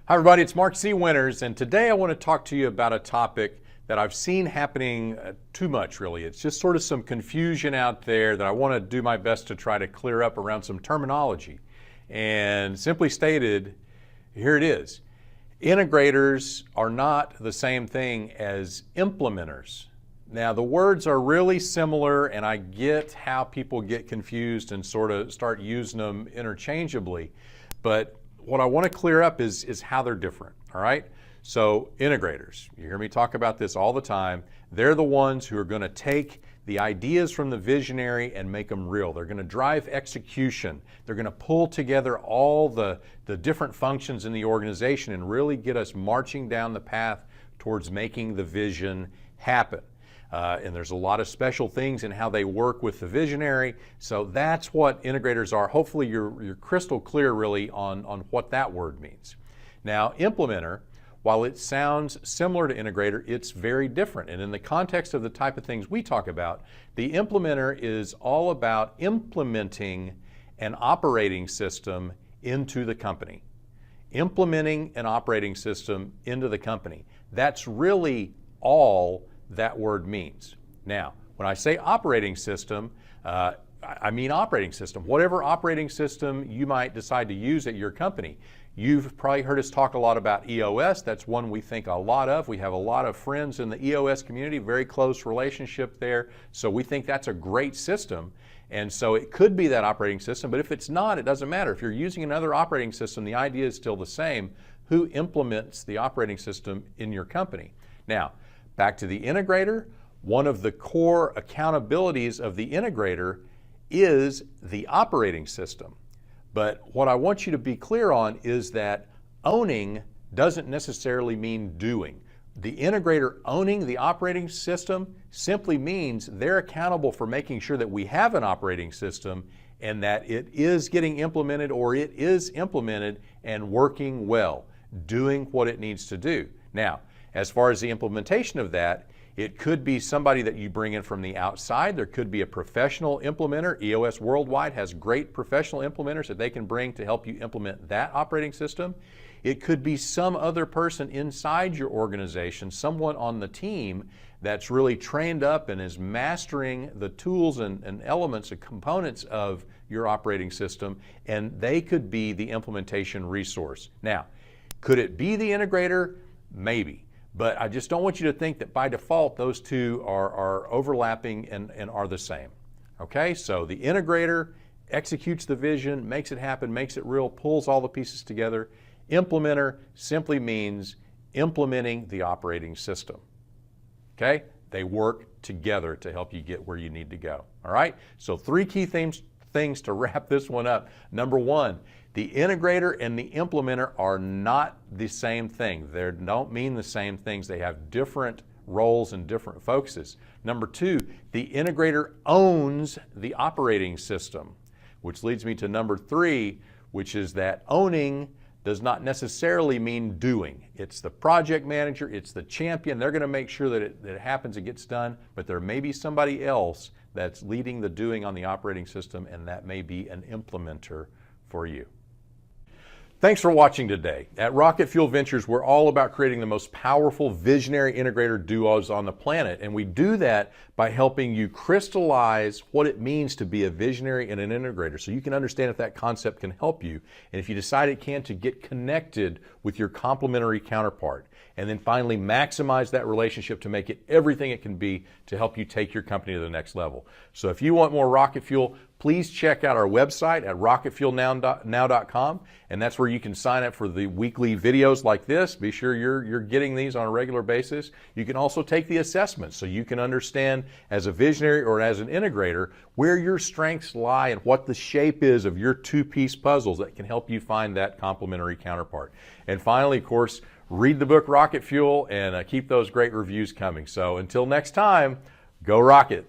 Hi everybody, it's Mark C. Winters, and today I want to talk to you about a topic that I've seen happening too much, really. It's just sort of some confusion out there that I want to do my best to try to clear up around some terminology. And simply stated, here it is. Integrators are not the same thing as implementers. Now, the words are really similar, and I get how people get confused and sort of start using them interchangeably, but what I want to clear up is how they're different, all right? So integrators, you hear me talk about this all the time. They're the ones who are going to take the ideas from the visionary and make them real. They're going to drive execution. They're going to pull together all the different functions in the organization and really get us marching down the path towards making the vision happen. And there's a lot of special things in how they work with the visionary. So that's what integrators are. Hopefully you're crystal clear really on what that word means. Now, implementer, while it sounds similar to integrator, it's very different. And in the context of the type of things we talk about, the implementer is all about implementing an operating system into the company. Implementing an operating system into the company. That's really all that word means. Now, when I say operating system, I mean operating system. Whatever operating system you might decide to use at your company. You've probably heard us talk a lot about EOS. That's one we think a lot of. We have a lot of friends in the EOS community, very close relationship there. So we think that's a great system. And so it could be that operating system, but if it's not, it doesn't matter. If you're using another operating system, the idea is still the same. Who implements the operating system in your company? Now, back to the integrator, one of the core accountabilities of the integrator is the operating system. But what I want you to be clear on is that owning doesn't necessarily mean doing. The integrator owning the operating system simply means they're accountable for making sure that we have an operating system and that it is getting implemented or it is implemented and working well, doing what it needs to do. Now, as far as the implementation of that, it could be somebody that you bring in from the outside. There could be a professional implementer. EOS Worldwide has great professional implementers that they can bring to help you implement that operating system. It could be some other person inside your organization, someone on the team that's really trained up and is mastering the tools and elements and components of your operating system, and they could be the implementation resource. Now, could it be the integrator? Maybe. But I just don't want you to think that by default those two are overlapping and are the same. Okay, so the integrator executes the vision, makes it happen, makes it real, pulls all the pieces together. Implementer simply means implementing the operating system. Okay, they work together to help you get where you need to go. All right, so three key things to wrap this one up. Number one, the integrator and the implementer are not the same thing. They don't mean the same things. They have different roles and different focuses. Number two, the integrator owns the operating system, which leads me to number three, which is that owning does not necessarily mean doing. It's the project manager, it's the champion. They're going to make sure that it happens, it gets done, but there may be somebody else that's leading the doing on the operating system, and that may be an implementer for you. Thanks for watching today. At Rocket Fuel Ventures, we're all about creating the most powerful visionary integrator duos on the planet, and we do that by helping you crystallize what it means to be a visionary and an integrator so you can understand if that concept can help you, and if you decide it can, to get connected with your complementary counterpart, and then finally maximize that relationship to make it everything it can be to help you take your company to the next level. So if you want more Rocket Fuel, please check out our website at rocketfuelnow.com, and that's where you can sign up for the weekly videos like this. Be sure you're getting these on a regular basis. You can also take the assessments so you can understand as a visionary or as an integrator where your strengths lie and what the shape is of your two-piece puzzles that can help you find that complementary counterpart. And finally, of course, read the book Rocket Fuel and keep those great reviews coming. So until next time, go Rocket.